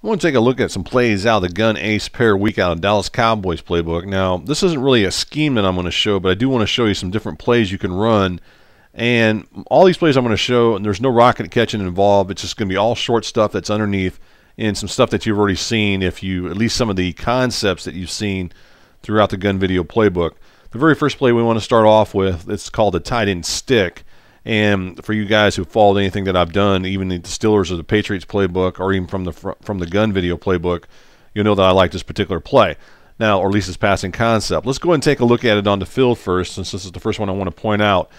I want to take a look at some plays out of the gun ace pair week out of Dallas Cowboys playbook. Now, this isn't really a scheme that I'm going to show, but I do want to show you some different plays you can run. And all these plays I'm going to show, and there's no rocket catching involved. It's just going to be all short stuff that's underneath and some stuff that you've already seen, if you, at least some of the concepts that you've seen throughout the gun video playbook. The very first play we want to start off with, it's called a tight end stick. And for you guys who followed anything that I've done, even the Steelers or the Patriots playbook, or even from the gun video playbook, you'll know that I like this particular play. Now, or at least this passing concept. Let's go ahead and take a look at it on the field first, since this is the first one I want to point out.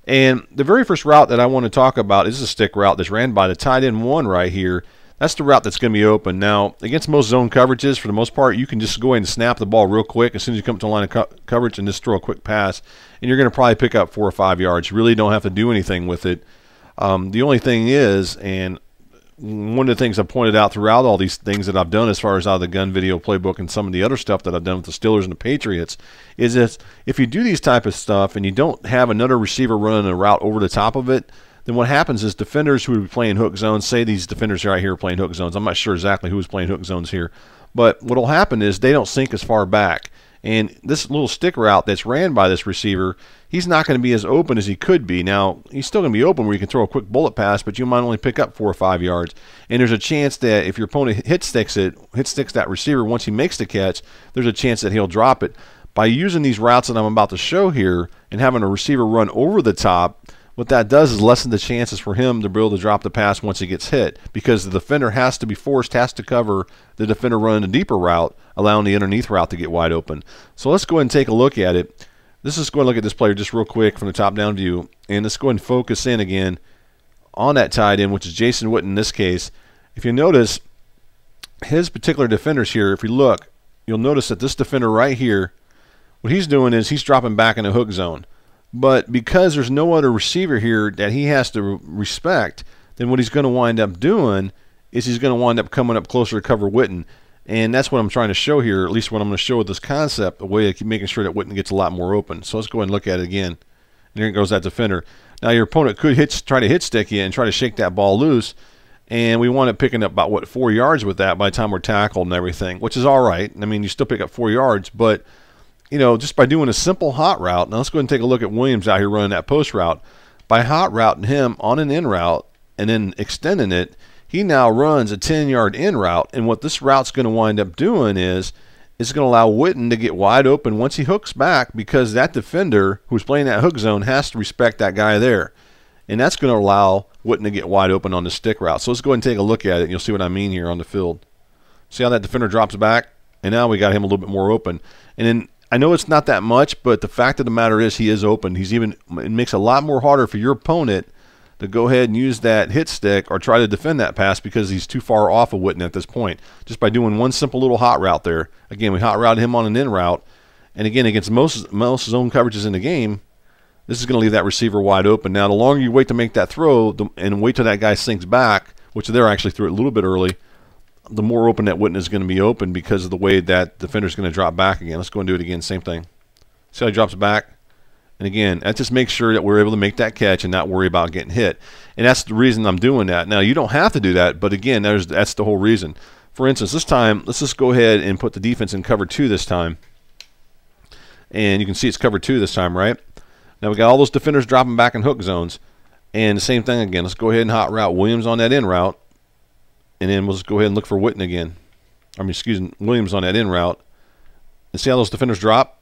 And the very first route that I want to talk about is a stick route that's ran by the tight end one right here. That's the route that's going to be open. Now, against most zone coverages, for the most part, you can just go ahead and snap the ball real quick as soon as you come to the line of coverage and just throw a quick pass, and you're going to probably pick up 4 or 5 yards. You really don't have to do anything with it. The only thing is, and one of the things I've pointed out throughout all these things that I've done as far as out of the gun video playbook and some of the other stuff that I've done with the Steelers and the Patriots, is that if you do these type of stuff and you don't have another receiver running a route over the top of it, then what happens is defenders who are playing hook zones, say these defenders right here are playing hook zones. I'm not sure exactly who's playing hook zones here, but what will happen is they don't sink as far back. And this little stick route that's ran by this receiver, he's not going to be as open as he could be. Now, he's still going to be open where you can throw a quick bullet pass, but you might only pick up 4 or 5 yards. And there's a chance that if your opponent hit sticks that receiver once he makes the catch, there's a chance that he'll drop it. By using these routes that I'm about to show here and having a receiver run over the top, what that does is lessen the chances for him to be able to drop the pass once he gets hit, because the defender has to be forced, has to cover the defender running a deeper route, allowing the underneath route to get wide open. So let's go ahead and take a look at it. Let's just go and look at this player just real quick from the top-down view, and let's go ahead and focus in again on that tight end, which is Jason Witten in this case. If you notice, his particular defenders here, if you look, you'll notice that this defender right here, what he's doing is he's dropping back in a hook zone. But because there's no other receiver here that he has to respect, then what he's going to wind up doing is he's going to wind up coming up closer to cover Witten. And that's what I'm trying to show here, at least what I'm going to show with this concept, a way of making sure that Witten gets a lot more open. So let's go ahead and look at it again. And there goes that defender. Now your opponent could try to hit stick you and try to shake that ball loose. And we want it picking up about, 4 yards with that by the time we're tackled and everything, which is all right. I mean, you still pick up 4 yards, but you know, just by doing a simple hot route. Now let's go ahead and take a look at Williams out here running that post route. By hot routing him on an in route and then extending it, he now runs a 10-yard in route. And what this route's going to wind up doing is it's going to allow Witten to get wide open once he hooks back, because that defender who's playing that hook zone has to respect that guy there. And that's going to allow Witten to get wide open on the stick route. So let's go ahead and take a look at it, and you'll see what I mean here on the field. See how that defender drops back? And now we got him a little bit more open. And then I know it's not that much, but the fact of the matter is he is open. It makes it a lot more harder for your opponent to go ahead and use that hit stick or try to defend that pass, because he's too far off of Witten at this point. Just by doing one simple little hot route there. Again, we hot routed him on an in route. And again, against most zone coverages in the game, this is going to leave that receiver wide open. Now, the longer you wait to make that throw and wait till that guy sinks back, which they're actually threw it a little bit early, the more open that Witten is going to be open because of the way that defender is going to drop back again. Let's go and do it again. Same thing. See how he drops back? And again, that just makes sure that we're able to make that catch and not worry about getting hit. And that's the reason I'm doing that. Now, you don't have to do that, but again, that's the whole reason. For instance, this time, let's just go ahead and put the defense in cover 2 this time. And you can see it's cover 2 this time, right? Now, we got all those defenders dropping back in hook zones. And the same thing again. Let's go ahead and hot route Williams on that in route. And then we'll just go ahead and look for Witten again. Williams on that in route. And see how those defenders drop?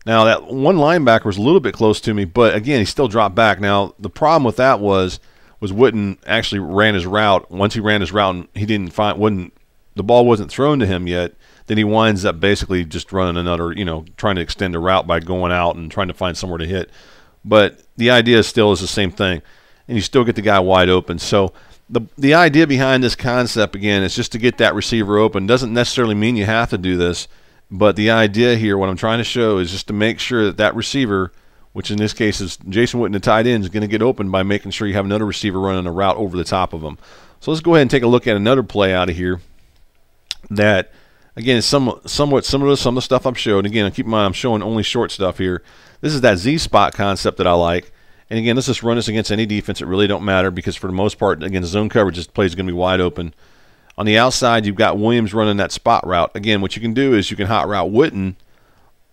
Now, that one linebacker was a little bit close to me, but again, he still dropped back. Now, the problem with that was Witten actually ran his route. Once he ran his route and he didn't find, the ball wasn't thrown to him yet, then he winds up basically just running another, trying to extend the route by going out and trying to find somewhere to hit. But the idea still is the same thing, and you still get the guy wide open. So the idea behind this concept, again, is just to get that receiver open. Doesn't necessarily mean you have to do this, but the idea here, what I'm trying to show, is just to make sure that that receiver, which in this case is Jason Witten, the tight end, is going to get open by making sure you have another receiver running a route over the top of him. So let's go ahead and take a look at another play out of here that, again, is somewhat similar to some of the stuff I've showed. Again, keep in mind I'm showing only short stuff here. This is that Z-spot concept that I like. And again, let's just run this against any defense. It really don't matter, because for the most part, again, zone coverage, this play is going to be wide open. On the outside, you've got Williams running that spot route. Again, what you can do is you can hot route Witten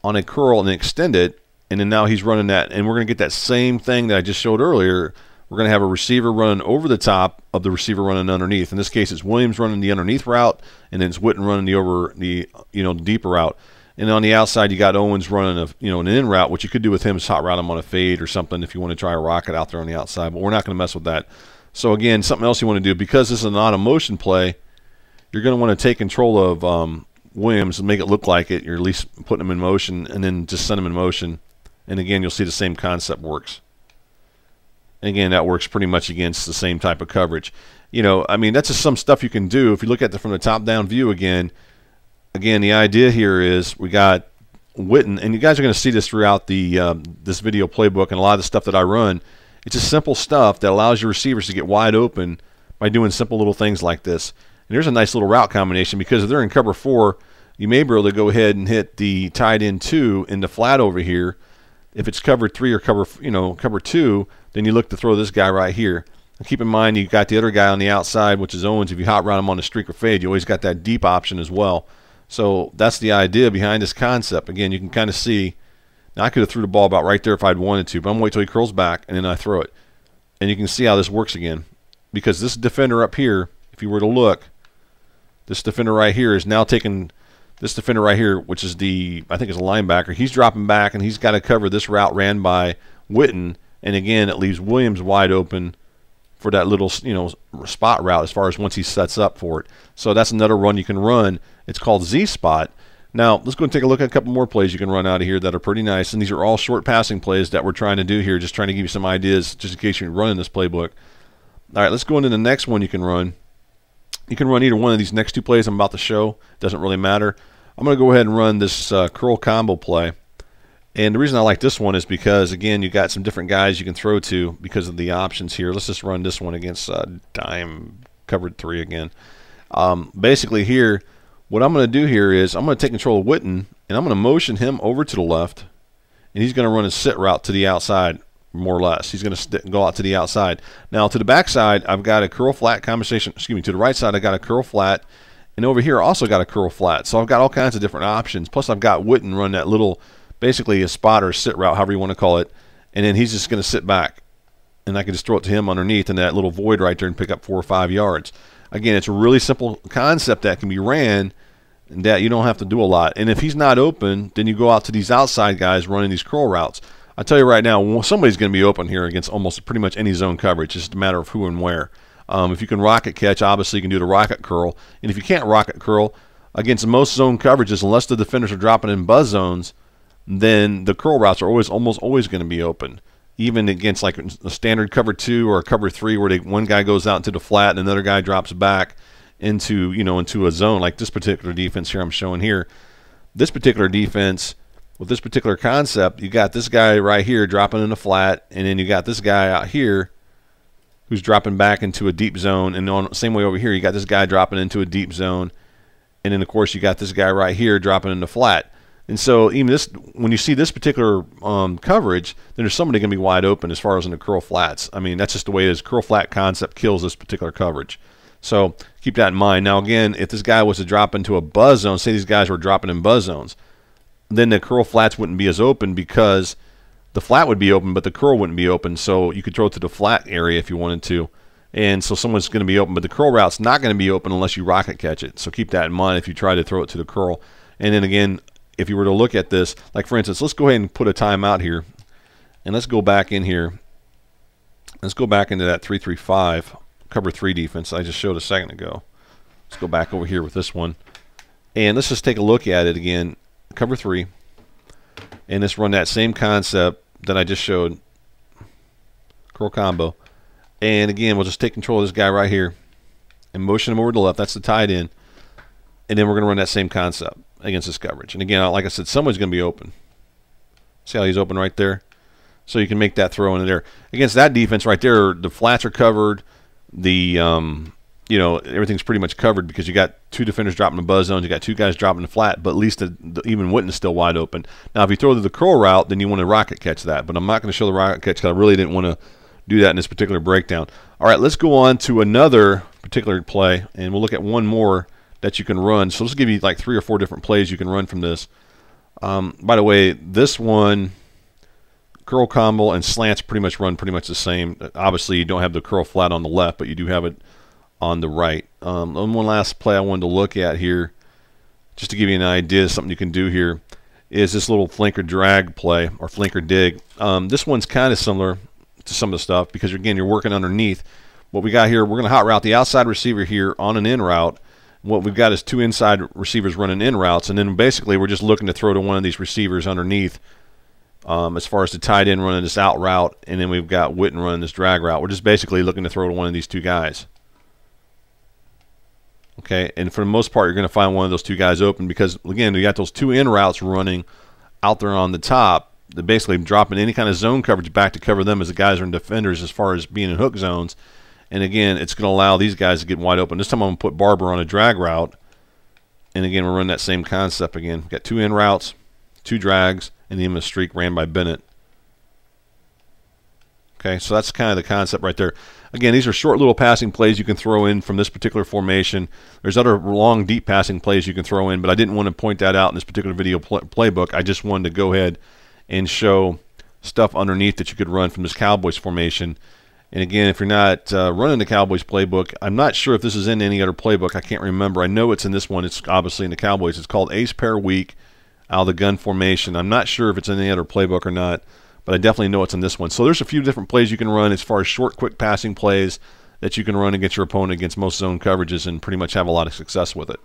on a curl and extend it, and then now he's running that. And we're going to get that same thing that I just showed earlier. We're going to have a receiver running over the top of the receiver running underneath. In this case, it's Williams running the underneath route, and then it's Witten running the deeper route. And on the outside, you got Owens running an in route. What you could do with him is hot route him on a fade or something if you want to try a rocket out there on the outside. But we're not going to mess with that. So again, something else you want to do, because this is not a motion play, you're going to want to take control of Williams and make it look like it. You're at least putting him in motion, and then just send him in motion. And again, you'll see the same concept works. And again, that works pretty much against the same type of coverage. I mean, that's just some stuff you can do. If you look at it from the top-down view again, the idea here is we got Witten, and you guys are going to see this throughout the this video playbook and a lot of the stuff that I run. It's just simple stuff that allows your receivers to get wide open by doing simple little things like this. And there's a nice little route combination, because if they're in cover 4, you may be able to go ahead and hit the tight end 2 in the flat over here. If it's cover 3 or cover 2, then you look to throw this guy right here. And keep in mind, you got the other guy on the outside, which is Owens. If you hot route him on the streak or fade, you always got that deep option as well. So that's the idea behind this concept. Again, you can kind of see. Now I could have threw the ball about right there if I'd wanted to, but I'm going to wait till he curls back and then I throw it. And you can see how this works again, because this defender up here, if you were to look, this defender right here is now taking this defender right here, which is I think it's a linebacker. He's dropping back, and he's got to cover this route ran by Witten. And again, it leaves Williams wide open for that little spot route as far as once he sets up for it. So that's another run you can run. It's called Z-Spot. Now, let's go and take a look at a couple more plays you can run out of here that are pretty nice. And these are all short passing plays that we're trying to do here, just trying to give you some ideas just in case you're running this playbook. All right, let's go into the next one you can run. You can run either one of these next 2 plays I'm about to show. It doesn't really matter. I'm going to go ahead and run this curl combo play. And the reason I like this one is because, again, you got some different guys you can throw to because of the options here. Let's just run this one against dime covered 3 again. Basically here, what I'm going to do here is I'm going to take control of Witten, and I'm going to motion him over to the left, and he's going to run a sit route to the outside, more or less. He's going to go out to the outside. Now, to the backside, I've got a curl flat combination. Excuse me, to the right side, I got a curl flat, and over here, I also got a curl flat. So I've got all kinds of different options. Plus, I've got Witten run that little, basically a spot or a sit route, however you want to call it, and then he's just going to sit back, and I can just throw it to him underneath in that little void right there and pick up 4 or 5 yards. Again, it's a really simple concept that can be ran, and that you don't have to do a lot. And if he's not open, then you go out to these outside guys running these curl routes. I tell you right now, somebody's going to be open here against almost pretty much any zone coverage. It's just a matter of who and where. If you can rocket catch, obviously you can do the rocket curl. And if you can't rocket curl, against most zone coverages, unless the defenders are dropping in buzz zones, then the curl routes are almost always going to be open. Even against like a standard cover 2 or a cover 3 where one guy goes out into the flat and another guy drops back into a zone, like this particular defense here I'm showing here. This particular defense with this particular concept, you got this guy right here dropping in the flat, and then you got this guy out here who's dropping back into a deep zone, and on the same way over here you got this guy dropping into a deep zone, and then of course you got this guy right here dropping in the flat. And so even this, when you see this particular coverage, then there's somebody going to be wide open as far as in the curl flats. I mean, that's just the way it is. Curl flat concept kills this particular coverage. So keep that in mind. Now again, if this guy was to drop into a buzz zone, say these guys were dropping in buzz zones, then the curl flats wouldn't be as open because the flat would be open, but the curl wouldn't be open. So you could throw it to the flat area if you wanted to. And so someone's going to be open, but the curl route's not going to be open unless you rocket catch it. So keep that in mind if you try to throw it to the curl. And then again, if you were to look at this, like for instance, let's go ahead and put a timeout here. And let's go back in here. Let's go back into that 3-3-5 cover 3 defense I just showed a second ago. Let's go back over here with this one. And let's just take a look at it again. Cover 3. And let's run that same concept that I just showed. Curl combo. And again, we'll just take control of this guy right here and motion him over to the left. That's the tight end. And then we're going to run that same concept against this coverage. And again, like I said, someone's going to be open. See how he's open right there? So you can make that throw in there. Against that defense right there, the flats are covered. The everything's pretty much covered because you got 2 defenders dropping the buzz zones. You got 2 guys dropping the flat, but at least even Witten's still wide open. Now, if you throw to the curl route, then you want to rocket catch that. But I'm not going to show the rocket catch because I really didn't want to do that in this particular breakdown. All right, let's go on to another particular play, and we'll look at one more that you can run. So let's give you like 3 or 4 different plays you can run from this. By the way, this one, curl combo and slants pretty much run pretty much the same. Obviously, you don't have the curl flat on the left, but you do have it on the right. And one last play I wanted to look at here, just to give you an idea of something you can do here, is this little flanker drag play or flanker dig. This one's kind of similar to some of the stuff because, again, you're working underneath. What we got here, we're going to hot route the outside receiver here on an in route. What we've got is 2 inside receivers running in routes, and then basically we're just looking to throw to one of these receivers underneath as far as the tight end running this out route, and then we've got Witten running this drag route. We're just basically looking to throw to one of these 2 guys. Okay, and for the most part, you're going to find one of those 2 guys open because, again, we got those 2 in routes running out there on the top. They're basically dropping any kind of zone coverage back to cover them as the guys are in defenders as far as being in hook zones. And again, it's going to allow these guys to get wide open. This time I'm going to put Barber on a drag route. And again, we're running that same concept again. We've got 2 in routes, 2 drags, and then a streak ran by Bennett. Okay, so that's kind of the concept right there. Again, these are short little passing plays you can throw in from this particular formation. There's other long, deep passing plays you can throw in, but I didn't want to point that out in this particular video playbook. I just wanted to go ahead and show stuff underneath that you could run from this Cowboys formation. And again, if you're not running the Cowboys playbook, I'm not sure if this is in any other playbook. I can't remember. I know it's in this one. It's obviously in the Cowboys. It's called Ace Pair Week out of the gun formation. I'm not sure if it's in any other playbook or not, but I definitely know it's in this one. So there's a few different plays you can run as far as short, quick passing plays that you can run against your opponent against most zone coverages and pretty much have a lot of success with it.